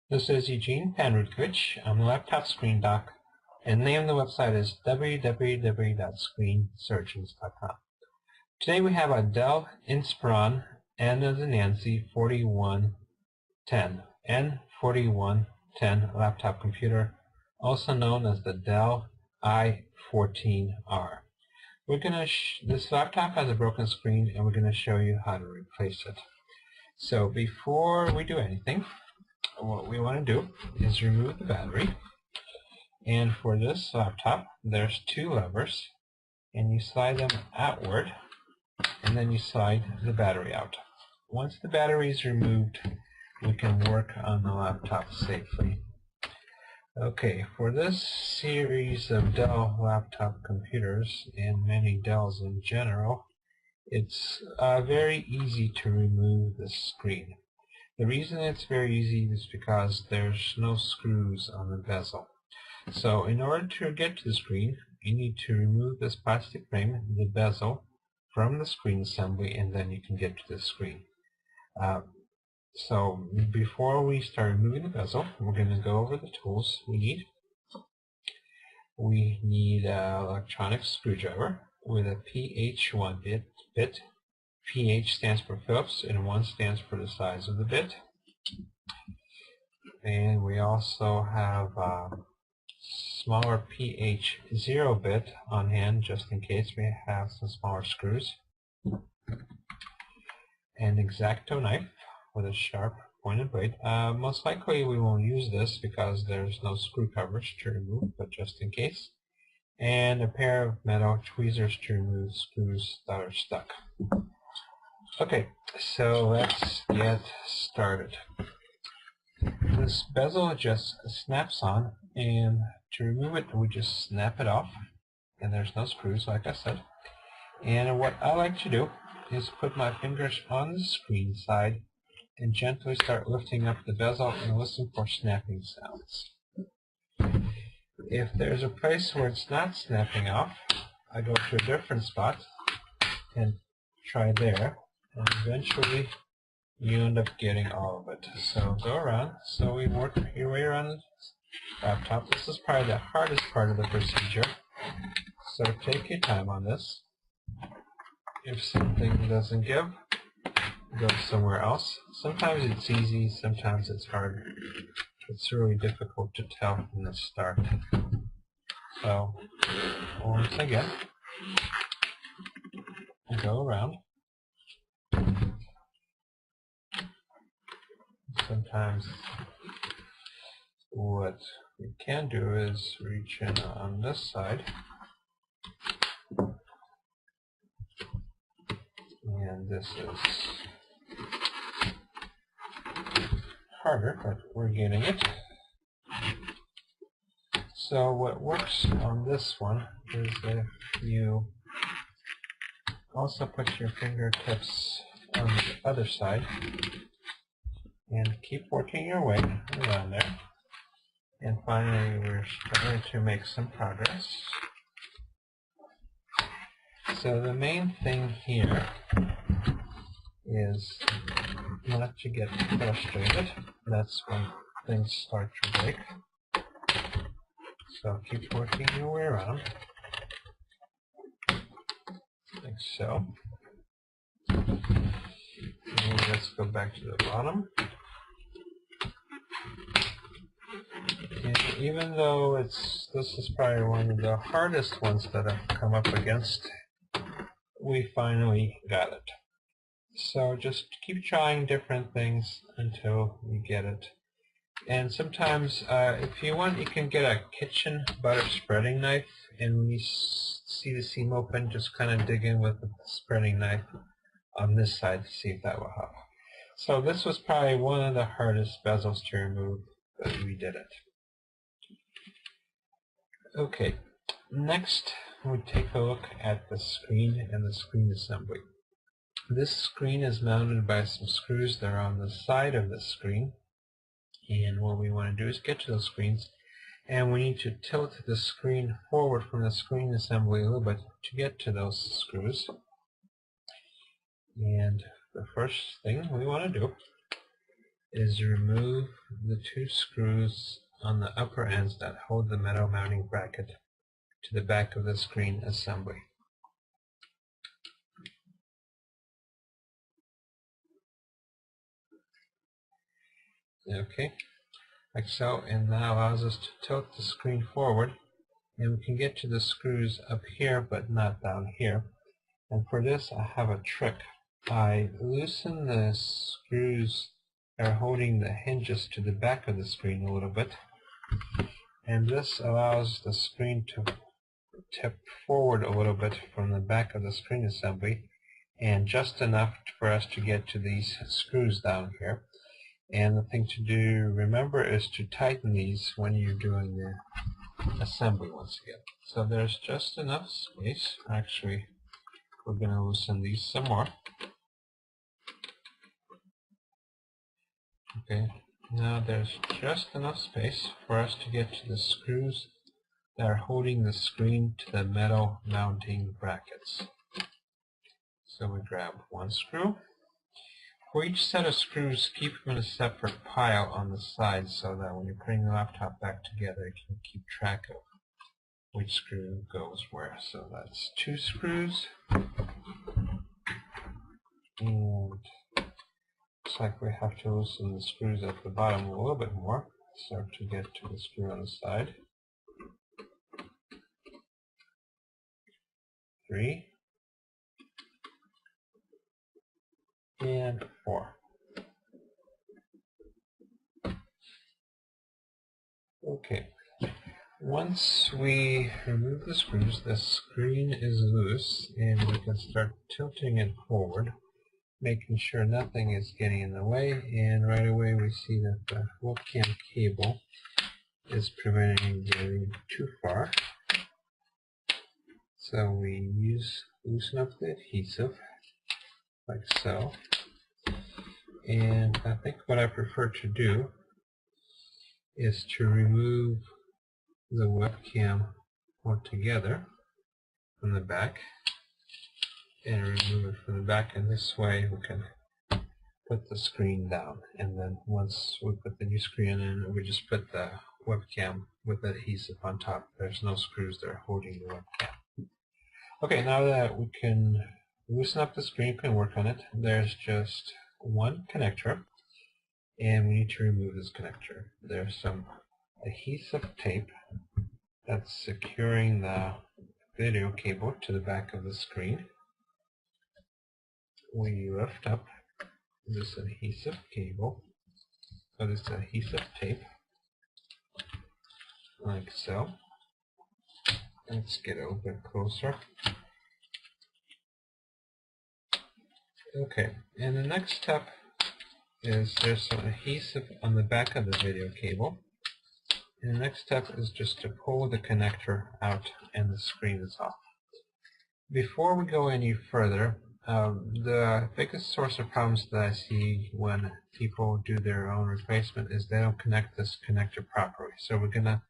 This is Eugene Panrudkovich. I'm the laptop screen doc, and the name of the website is www.screensurgeons.com. Today we have a Dell Inspiron N as in Nancy 4110, N4110 laptop computer, also known as the Dell I14R. This laptop has a broken screen, and we're going to show you how to replace it. So before we do anything, what we want to do is remove the battery. And for this laptop, there's two levers, and you slide them outward, and then you slide the battery out. Once the battery is removed, we can work on the laptop safely. Okay, for this series of Dell laptop computers, and many Dells in general, it's very easy to remove the screen. The reason it's very easy is because there's no screws on the bezel. So in order to get to the screen, you need to remove this plastic frame, the bezel, from the screen assembly, and then you can get to the screen. So before we start removing the bezel, we're going to go over the tools we need. We need an electronic screwdriver with a PH1 bit. PH stands for Phillips, and 1 stands for the size of the bit. And we also have a smaller PH0 bit on hand, just in case we have some smaller screws. An X-Acto knife with a sharp pointed blade. Most likely we won't use this because there's no screw covers to remove, but just in case. And a pair of metal tweezers to remove screws that are stuck. Okay, so let's get started. This bezel just snaps on, and to remove it, we just snap it off, and there's no screws, like I said. And what I like to do is put my fingers on the screen side and gently start lifting up the bezel and listen for snapping sounds. If there's a place where it's not snapping off, I go to a different spot and try there. And eventually you end up getting all of it. So go around. So we work your way around the laptop. This is probably the hardest part of the procedure. So take your time on this. If something doesn't give, go somewhere else. Sometimes it's easy, sometimes it's hard. It's really difficult to tell from the start. So once again, go around. Sometimes what we can do is reach in on this side, and this is harder, but we're getting it. So what works on this one is if you also put your fingertips on the other side and keep working your way around there. And finally, we're starting to make some progress. So the main thing here is not to get frustrated. That's when things start to break. So keep working your way around, like so. And let's go back to the bottom. And even though this is probably one of the hardest ones that I've come up against, we finally got it. So just keep trying different things until you get it. And sometimes, if you want, you can get a kitchen butter spreading knife, and when you see the seam open, just kind of dig in with the spreading knife on this side to see if that will help. So this was probably one of the hardest bezels to remove, but we did it. Okay, next we take a look at the screen and the screen assembly. This screen is mounted by some screws that are on the side of the screen, and what we want to do is get to those screens, and we need to tilt the screen forward from the screen assembly a little bit to get to those screws. And the first thing we want to do is remove the two screws on the upper ends that hold the metal mounting bracket to the back of the screen assembly. Okay, like so, and that allows us to tilt the screen forward, and we can get to the screws up here but not down here. And for this I have a trick. I loosen the screws that are holding the hinges to the back of the screen a little bit, and this allows the screen to tip forward a little bit from the back of the screen assembly, and just enough for us to get to these screws down here. And the thing to do, remember, is to tighten these when you're doing the assembly once again. So there's just enough space. Actually, we're going to loosen these some more. Okay, now there's just enough space for us to get to the screws that are holding the screen to the metal mounting brackets. So we grab one screw. For each set of screws, keep them in a separate pile on the side so that when you're putting the laptop back together, you can keep track of which screw goes where. So that's two screws. And looks like we have to loosen the screws at the bottom a little bit more, so to get to the screw on the side. 3 and 4. Okay. Once we remove the screws, the screen is loose, and we can start tilting it forward, making sure nothing is getting in the way, and right away we see that the webcam cable is preventing getting too far. So we loosen up the adhesive, like so. And I think what I prefer to do is to remove the webcam altogether from the back, and remove it from the back, and this way we can put the screen down. And then once we put the new screen in, we just put the webcam with adhesive on top. There's no screws that are holding the webcam. Okay, now that we can loosen up the screen, we can work on it. There's just one connector, and we need to remove this connector. There's some adhesive tape that's securing the video cable to the back of the screen. We lift up this adhesive cable, or this adhesive tape, like so. Let's get a little bit closer. Okay, and the next step is there's some adhesive on the back of the video cable. And the next step is just to pull the connector out, and the screen is off. Before we go any further, the biggest source of problems that I see when people do their own replacement is they don't connect this connector properly. So we're going to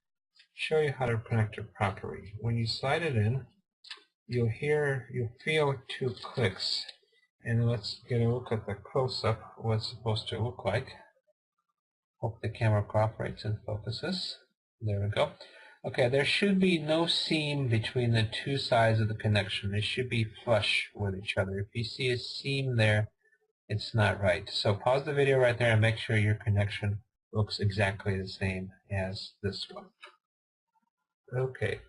show you how to connect it properly. When you slide it in, you'll feel 2 clicks. And let's get a look at the close-up, what it's supposed to look like. Hope the camera cooperates and focuses. There we go. Okay, there should be no seam between the two sides of the connection. They should be flush with each other. If you see a seam there, it's not right. So pause the video right there and make sure your connection looks exactly the same as this one. Okay,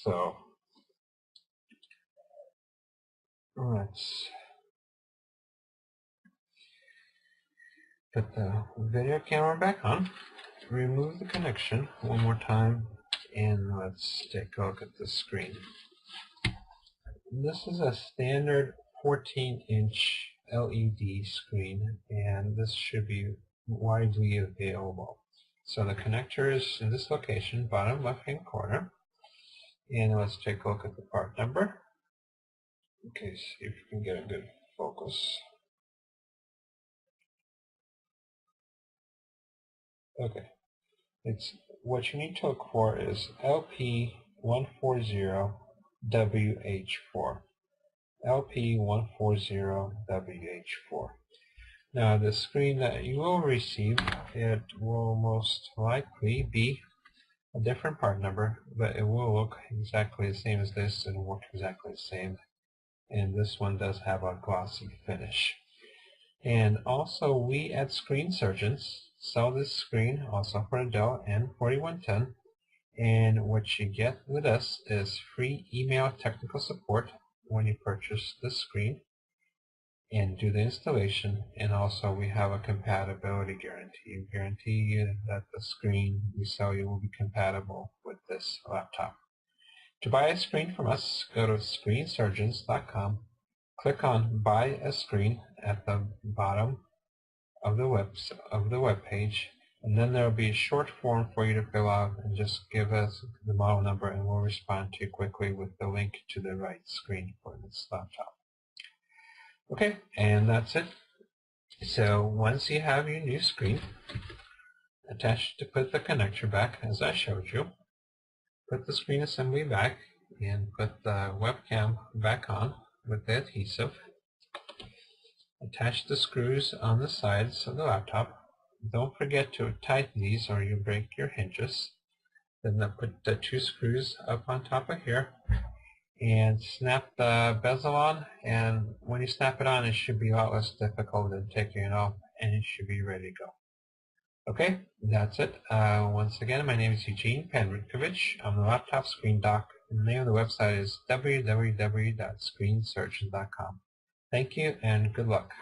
so let's put the video camera back on, remove the connection one more time, and let's take a look at the screen. This is a standard 14-inch LED screen, and this should be widely available. So the connector is in this location, bottom left-hand corner, and let's take a look at the part number. Okay, see if we can get a good focus. Okay, it's what you need to look for is LP140WH4. LP140WH4. Now the screen that you will receive, it will most likely be a different part number, but it will look exactly the same as this and work exactly the same. And this one does have a glossy finish. And also we at Screen Surgeons sell this screen also for the Dell N4110. And what you get with us is free email technical support when you purchase the screen and do the installation. And also we have a compatibility guarantee. We guarantee that the screen we sell you will be compatible with this laptop. To buy a screen from us, go to screensurgeons.com, click on Buy a Screen at the bottom of the web page, and then there will be a short form for you to fill out, and just give us the model number and we'll respond to you quickly with the link to the right screen for this laptop. Okay, and that's it. So once you have your new screen attached, to put the connector back as I showed you, put the screen assembly back and put the webcam back on with the adhesive. Attach the screws on the sides of the laptop. Don't forget to tighten these or you break your hinges. Then put the 2 screws up on top of here and snap the bezel on, and when you snap it on it should be a lot less difficult than taking it off, and it should be ready to go. Okay, that's it. Once again, my name is Eugene Panritkovich. I'm the laptop screen doc. The name of the website is www.screensurgeon.com. Thank you and good luck.